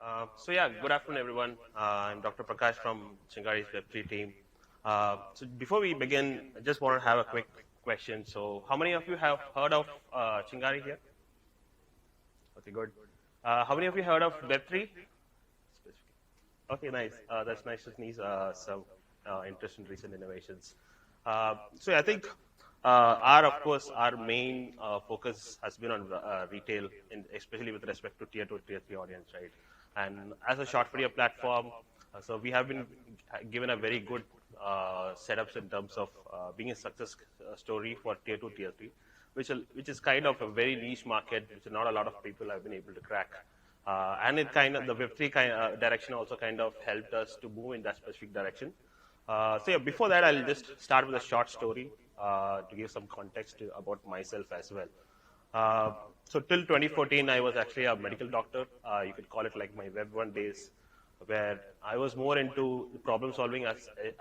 Good afternoon, everyone. I'm Dr. Prakash from Chingari's Web3 team. So before we begin, I just want to have a quick question. So how many of you have heard of Chingari here? Okay, good. How many of you heard of Web3? Okay, nice. That's nice to see some interest in recent innovations. I think of course, our main focus has been on retail, especially with respect to tier 2, tier 3 audience, right? And as a short video platform, so we have been given a very good setups in terms of being a success story for tier 2, tier 3, which is kind of a very niche market, which not a lot of people have been able to crack. And it kind of, the Web3 direction also kind of helped us to move in that specific direction. Before that, I'll just start with a short story to give some context about myself as well. Till 2014, I was actually a medical doctor. You could call it like my Web 1 days, where I was more into problem solving at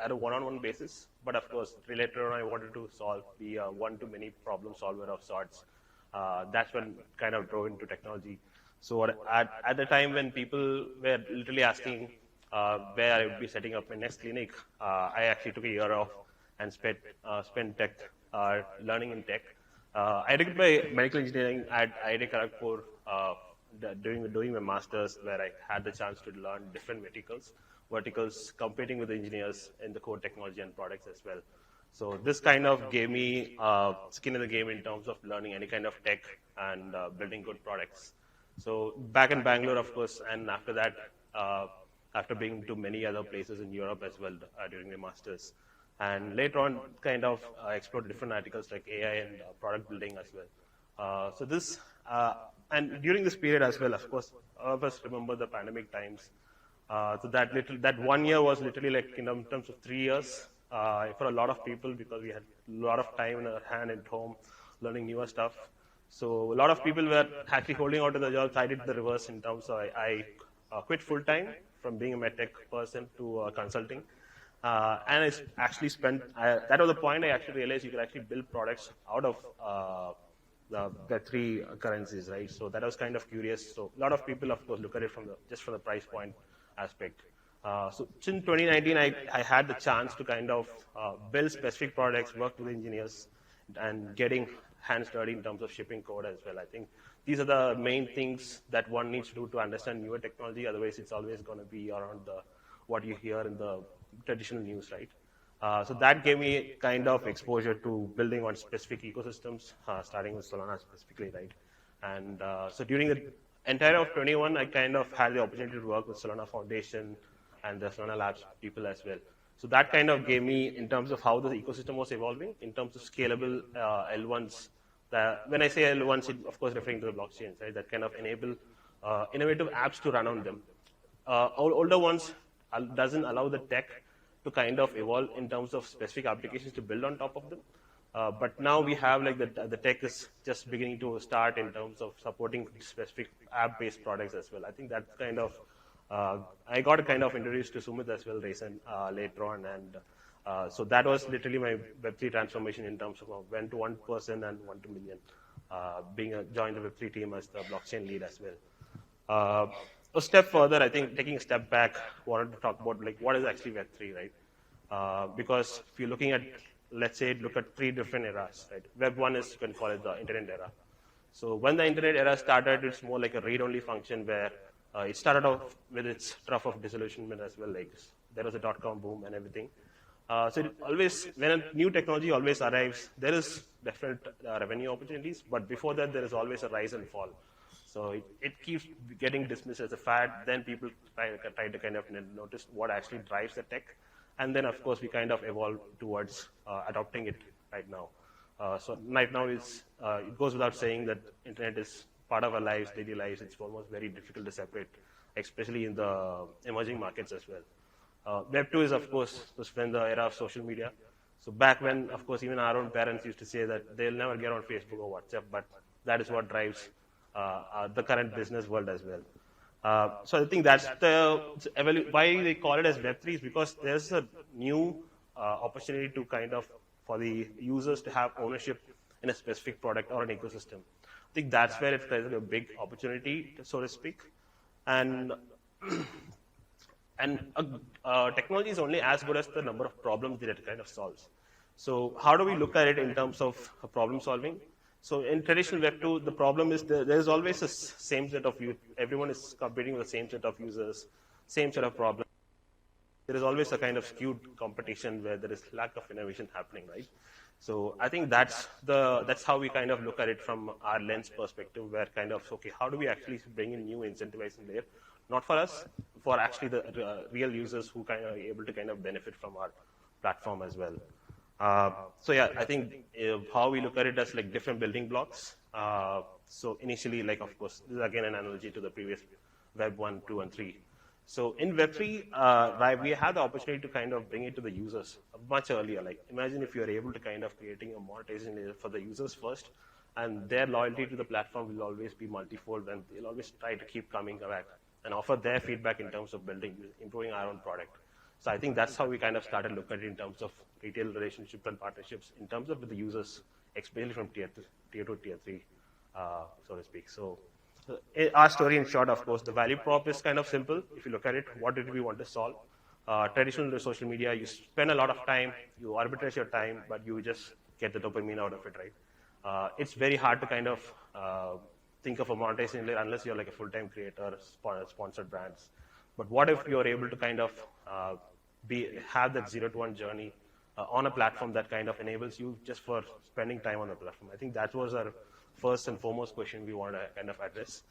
a one-on-one basis. But of course, later on, I wanted to be a one-to-many problem solver of sorts. That's when kind of drove into technology. So at the time when people were literally asking where I would be setting up my next clinic, I actually took a year off and spent learning in tech. I did my medical engineering at IIT Kharagpur, doing my master's, where I had the chance to learn different verticals, competing with engineers in the core technology and products as well. So this kind of gave me skin in the game in terms of learning any kind of tech and building good products. So back in Bangalore, of course, and after that, after being to many other places in Europe as well during my master's. And later on, kind of explored different articles like AI and product building as well. And during this period as well, of course, all of us remember the pandemic times. That 1 year was literally like in terms of 3 years for a lot of people, because we had a lot of time in our hand at home learning newer stuff. So a lot of people were actually holding on to the jobs. I did the reverse in terms of I quit full time from being a medtech person to consulting. And I actually that was the point I actually realized you could actually build products out of the three currencies, right? So that was kind of curious. So a lot of people, of course, look at it just from the price point aspect. So since 2019, I had the chance to kind of build specific products, work with engineers, and getting hands dirty in terms of shipping code as well. I think these are the main things that one needs to do to understand newer technology. Otherwise, it's always going to be around what you hear in the traditional news, right? So that gave me kind of exposure to building on specific ecosystems, starting with Solana specifically, right? And so during the entire of 21, I kind of had the opportunity to work with Solana Foundation and the Solana Labs people as well. So that kind of gave me, in terms of how the ecosystem was evolving, in terms of scalable L1s. When I say L1s, of course, referring to the blockchains, right? That kind of enable innovative apps to run on them. Older ones doesn't allow the tech to kind of evolve in terms of specific applications to build on top of them. But now we have like the tech is just beginning to start in terms of supporting specific app-based products as well. I think that's kind of, I got kind of introduced to Sumit as well later on. And so that was literally my Web3 transformation in terms of went to 1 person and 1 to million, joined the Web3 team as the blockchain lead as well. A step further, I think taking a step back, wanted to talk about like what is actually Web3, right? Because if you're looking at, let's say, look at 3 different eras, right? Web 1 is, you can call it the internet era. So when the internet era started, it's more like a read-only function where it started off with its trough of disillusionment as well. Like there was a dot-com boom and everything. So when a new technology always arrives, there is definite revenue opportunities, but before that, there is always a rise and fall. So it keeps getting dismissed as a fad. Then people try to kind of notice what actually drives the tech. And then, of course, we kind of evolve towards adopting it right now. So right now, it goes without saying that internet is part of our lives, daily lives. It's almost very difficult to separate, especially in the emerging markets as well. Web 2 is, of course, was when the era of social media. So back when, of course, even our own parents used to say that they'll never get on Facebook or WhatsApp, but that is what drives the current business world as well. So I think that's why they call it as Web3 is because there's a new opportunity to kind of, for the users to have ownership in a specific product or an ecosystem. I think that's where there's a big opportunity, so to speak. And And technology is only as good as the number of problems that it kind of solves. So how do we look at it in terms of problem solving? So in traditional Web 2, the problem is there's always a same set of everyone is competing with the same set of users, same set of problems. There is always a kind of skewed competition where there is lack of innovation happening, right? So I think that's how we kind of look at it from our lens perspective, where kind of, okay, how do we actually bring in new incentivizing layer? Not for us, for actually the real users who kind of are able to kind of benefit from our platform as well. So yeah, I think how we look at it as like different building blocks. So initially, like of course, this is again an analogy to the previous Web 1, 2, and 3. So in Web 3, right, we had the opportunity to kind of bring it to the users much earlier. Like imagine if you're able to kind of creating a monetization layer for the users first, and their loyalty to the platform will always be multifold, and they'll always try to keep coming back and offer their feedback in terms of building, improving our own product. So I think that's how we kind of started looking at it in terms of retail relationships and partnerships in terms of with the users, especially from tier 2, tier 3, so to speak. So our story in short, of course, the value prop is kind of simple. If you look at it, what did we want to solve? Traditional social media, you spend a lot of time, you arbitrage your time, but you just get the dopamine out of it, right? It's very hard to kind of think of a monetization layer unless you're like a full-time creator, sponsored brands. But what if you're able to kind of have that 0 to 1 journey on a platform that kind of enables you just for spending time on the platform? I think that was our first and foremost question we want to kind of address.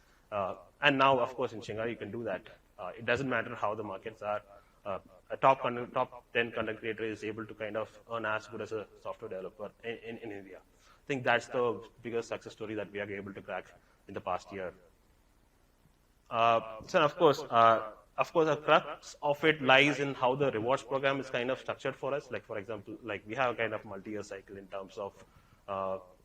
And now, of course, in Chingari, you can do that. It doesn't matter how the markets are. A top 10 content creator is able to kind of earn as good as a software developer in India. I think that's the biggest success story that we are able to crack in the past year. So of course, the crux of it lies in how the rewards program is kind of structured for us. Like, for example, like we have a kind of multi-year cycle in terms of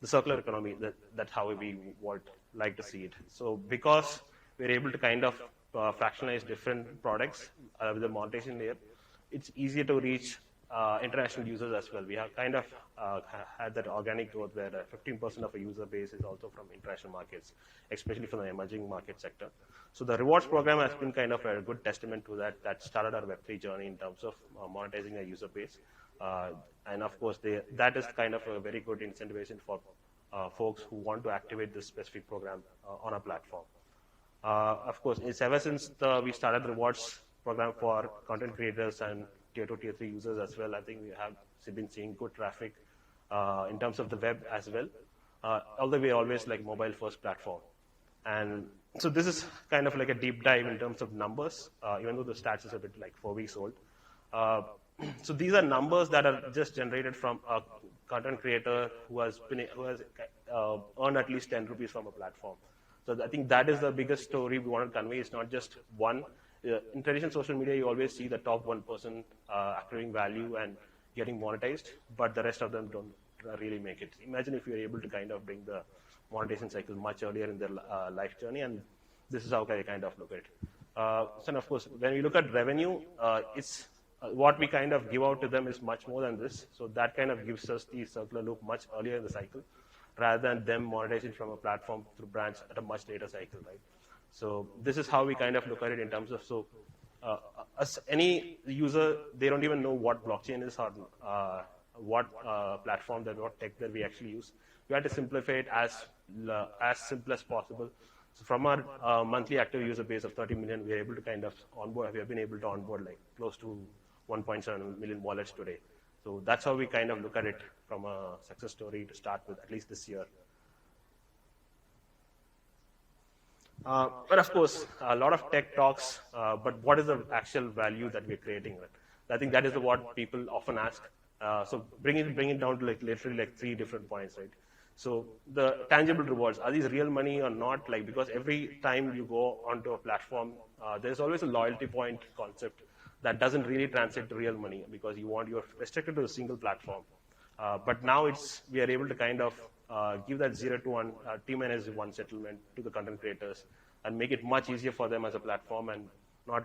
the circular economy. That's how we would like to see it. So because we're able to kind of fractionalize different products with the monetization layer, it's easier to reach international users as well. We have kind of had that organic growth where 15% of a user base is also from international markets, especially from the emerging market sector. So the rewards program has been kind of a good testament to that. That started our Web3 journey in terms of monetizing a user base. And of course, that is kind of a very good incentivization for folks who want to activate this specific program on our platform. Of course, it's ever since we started the rewards program for content creators and tier 2, tier 3 users as well, I think we have been seeing good traffic in terms of the web as well. Although we're always like mobile first platform. And so this is kind of like a deep dive in terms of numbers, even though the stats is a bit like 4 weeks old. So these are numbers that are just generated from a content creator who has earned at least 10 rupees from a platform. So I think that is the biggest story we want to convey. It's not just one. In traditional social media, you always see the top 1% accruing value and getting monetized, but the rest of them don't really make it. Imagine if you're able to kind of bring the monetization cycle much earlier in their life journey, and this is how I kind of look at it. So of course, when we look at revenue, it's what we kind of give out to them is much more than this. So that kind of gives us the circular loop much earlier in the cycle, rather than them monetizing from a platform through brands at a much later cycle, right? So this is how we kind of look at it in terms of, so as any user, they don't even know what blockchain is or what platform that, what tech that we actually use. We had to simplify it as simple as possible. So from our monthly active user base of 30 million, we are able to kind of onboard, we have been able to onboard like close to 1.7 million wallets today. So that's how we kind of look at it from a success story to start with, at least this year. But of course, a lot of tech talks, but what is the actual value that we're creating? Right? I think that is what people often ask. So bring it down to like literally like 3 different points, right? So the tangible rewards, are these real money or not? Like, because every time you go onto a platform, there's always a loyalty point concept that doesn't really translate to real money because you're restricted to a single platform. But now we are able to kind of give that 0 to 1, T-1 settlement to the content creators and make it much easier for them as a platform and not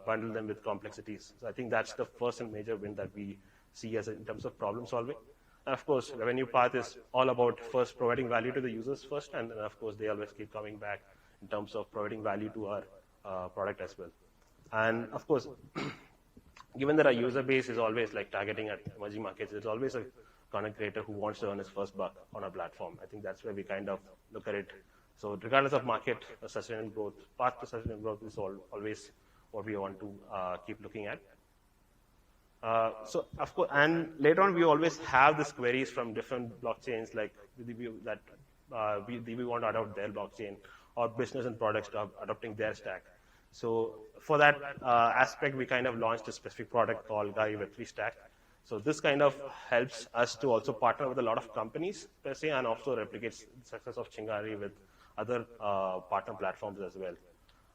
bundle them with complexities. So I think that's the first and major win that we see in terms of problem solving. And of course, revenue path is all about first providing value to the users first, and then of course they always keep coming back in terms of providing value to our product as well. And of course, given that our user base is always like targeting at emerging markets, there's always a content creator who wants to earn his first buck on our platform. I think that's where we kind of look at it. So regardless of market, sustainable growth, path to sustainable growth is always what we want to keep looking at. So of course, and later on, we always have these queries from different blockchains, like that we want to adopt their blockchain, or business and products adopting their stack. So for that aspect, we kind of launched a specific product called Gaia Web3 Stack. So this kind of helps us to also partner with a lot of companies per se, and also replicates the success of Chingari with other partner platforms as well.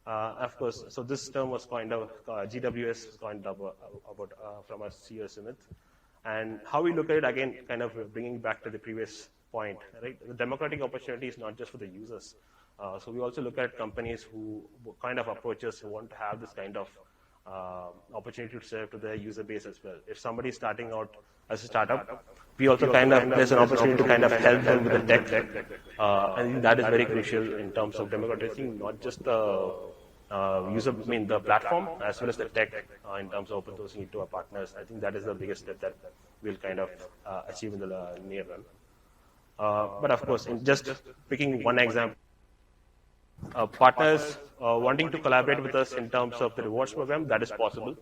Of course, so this term was coined out, GWS coined about from our CEO Sumit. And how we look at it, again, kind of bringing back to the previous point, right? The democratic opportunity is not just for the users. So we also look at companies who kind of approach us, who want to have this kind of opportunity to serve to their user base as well. If somebody is starting out as a startup, we also there's an opportunity to kind of help them with the tech. I think that is very crucial in terms of democratizing not just the the platform, as well as the tech in terms of open sourcing it to our partners. I think that is the biggest step that we'll kind of achieve in the near run. But of course, in just picking one example, partners wanting to collaborate with us in terms of the rewards program, that is possible.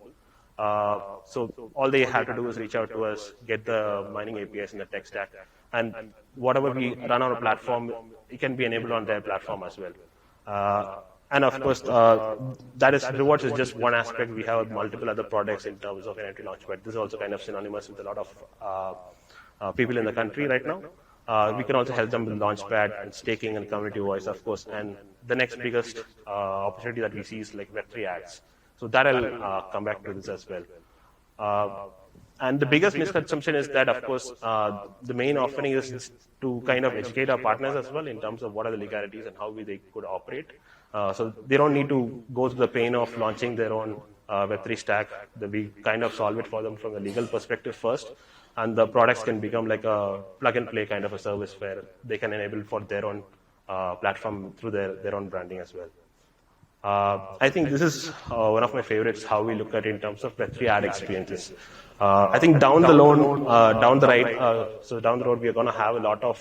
So all they have to do is reach out to us, get the mining APIs in the tech stack, and whatever we run on a platform, it can be enabled on their platform as well. And of course, rewards is just one aspect. We have multiple other products in terms of NFT Launchpad. This is also kind of synonymous with a lot of people in the country right now. We can also help them with Launchpad and staking and community voice, of course. And the next biggest opportunity that we see is like Web3 ads. So that I'll come back to this as well. And the biggest misconception is that, of course, the main offering is to kind of educate our partners as well in terms of what are the legalities and how they could operate. So they don't need to go through the pain of launching their own Web3 stack. We kind of solve it for them from a legal perspective first, and the products can become like a plug-and-play kind of a service where they can enable for their own platform through their own branding as well. I think this is one of my favorites, how we look at it in terms of Web3 ad experiences. I think down the road, we are going to have a lot of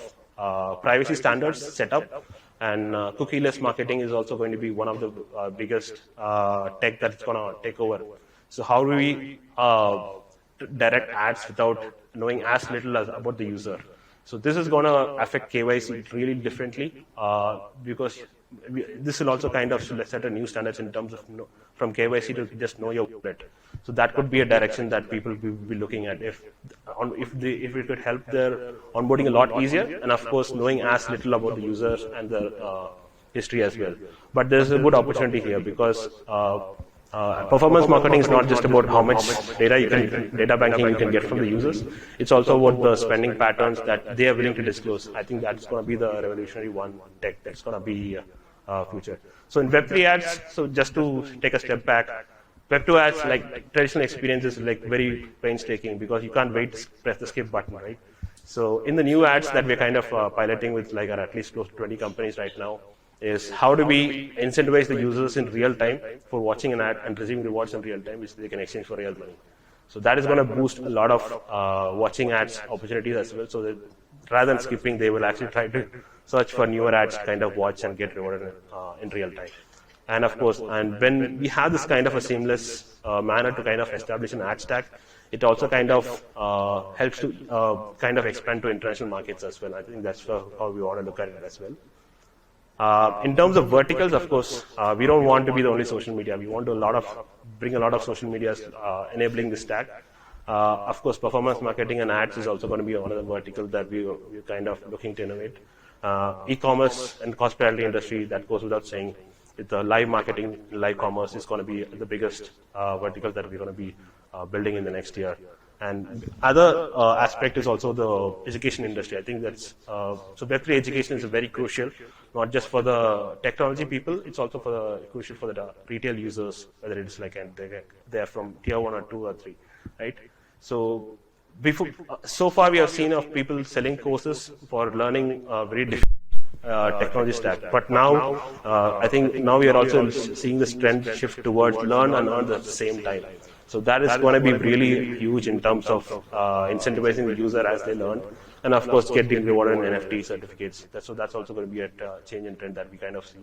privacy standards set up. And cookieless marketing is also going to be one of the biggest tech that's going to take over. So how do we direct ads without knowing as little about the user? So this is going to affect KYC really differently because this will also kind of set a new standards in terms of from KYC to just know your wallet. So that could be a direction that people will be looking at if we could help their onboarding a lot easier, and of course knowing as little about the users and their history as well. But there's a good opportunity here because performance marketing is not just about how much data banking you can get from the users. It's also about the spending patterns that they are willing to disclose. I think that's going to be the revolutionary one tech that's going to be future. So in Web3 ads, so just to take a step back, Web2 ads, like traditional experience, is like very painstaking because you can't wait to press the skip button, right? So in the new ads that we're kind of piloting with like at least close to 20 companies right now, is how do we incentivize the users in real time for watching an ad and receiving rewards in real time, which they can exchange for real money. So that is going to boost a lot of watching ads opportunities as well. So that rather than skipping, they will actually try to search for newer ads, kind of watch and get rewarded in real time. And of course, and when we have this kind of a seamless manner to kind of establish an ad stack, it also kind of helps to kind of expand to international markets as well. I think that's how we want to look at it as well. In terms of verticals, of course, we don't want to be the only social media. We want to bring a lot of social medias enabling the stack. Of course, performance marketing and ads is also going to be one of the verticals that we're kind of looking to innovate. E-commerce and hospitality industry, that goes without saying. With the live marketing, live commerce is going to be the biggest vertical that we're going to be building in the next year. And other aspect is also the education industry. I think that's so Web3 education is very crucial, not just for the technology people. It's also crucial for the retail users, whether it's like they're from tier 1 or 2 or 3, right? So so far we have seen of people selling courses for learning very different technology stack. But now, I think now we are also seeing this trend shift towards learn and earn at the same time. So that is going to be really huge in terms of incentivizing the user as they learn, and of course getting rewarded in NFT certificates. So that's also going to be a change in trend that we kind of see.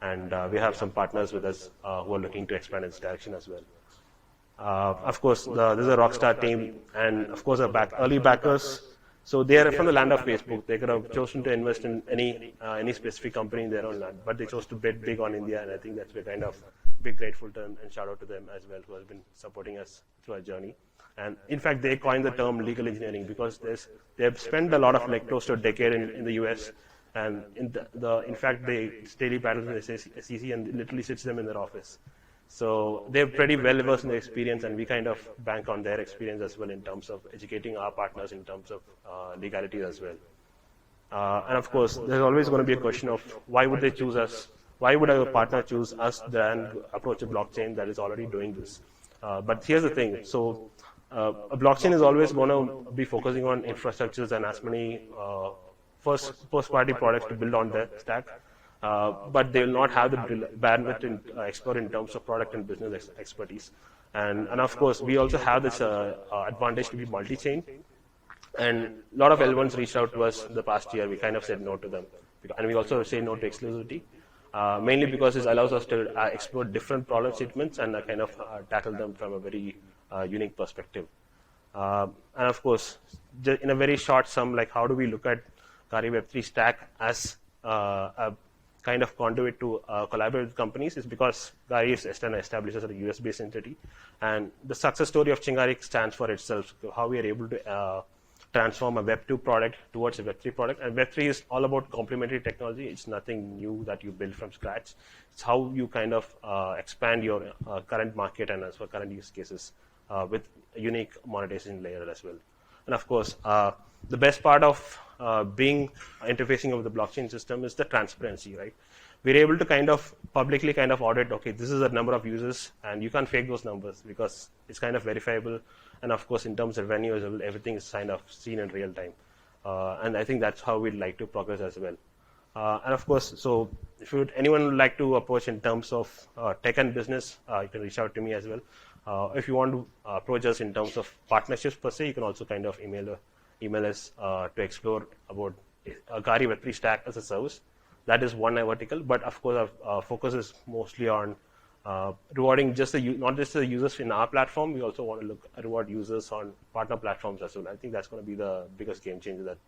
And we have some partners with us who are looking to expand in this direction as well. Of course, this is a rockstar team, and of course, our early backers. So they are from the land of Facebook. They could have chosen to invest in any specific company in their own land, but they chose to bet big on India, and I think that's a kind of big grateful turn and shout out to them as well, who has been supporting us through our journey. And in fact, they coined the term legal engineering because they have spent a lot of like close to a decade in the US, and in fact they daily battles in the SEC and it literally sits them in their office. So they're pretty well versed in their experience, and we kind of bank on their experience as well in terms of educating our partners in terms of legalities as well. And of course, there's always going to be a question of why would they choose us? Why would our partner choose us than approach a blockchain that is already doing this? But here's the thing. So a blockchain is always going to be focusing on infrastructures and as many first-party products to build on their stack. But they will not have the bandwidth and expert in terms of product and business expertise. And of course, we also have this advantage to be multi-chain. And a lot of L1s reached out to us in the past year. We kind of said no to them. And we also say no to exclusivity, mainly because it allows us to explore different problem statements and kind of tackle them from a very unique perspective. And of course, in a very short sum, like how do we look at Kari Web3 stack as a kind of conduit to collaborate with companies is because Kari is established as a US-based entity, and the success story of Chingari stands for itself. How we are able to transform a Web2 product towards a Web3 product, and Web3 is all about complementary technology. It's nothing new that you build from scratch. It's how you kind of expand your current market and as for current use cases with a unique monetization layer as well. And of course, the best part of being interfacing with the blockchain system is the transparency, right? We're able to kind of publicly kind of audit, okay, this is the number of users, and you can't fake those numbers because it's kind of verifiable. And of course, in terms of revenue as well, everything is kind of seen in real time. And I think that's how we'd like to progress as well. And of course, so if anyone would like to approach in terms of tech and business, you can reach out to me as well. If you want to approach us in terms of partnerships per se, you can also kind of email us to explore about Kari Web3 stack as a service. That is one vertical, but of course our focus is mostly on rewarding not just the users in our platform. We also want to reward users on partner platforms as well. I think that's going to be the biggest game changer that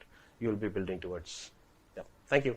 you'll be building towards. Yeah, thank you.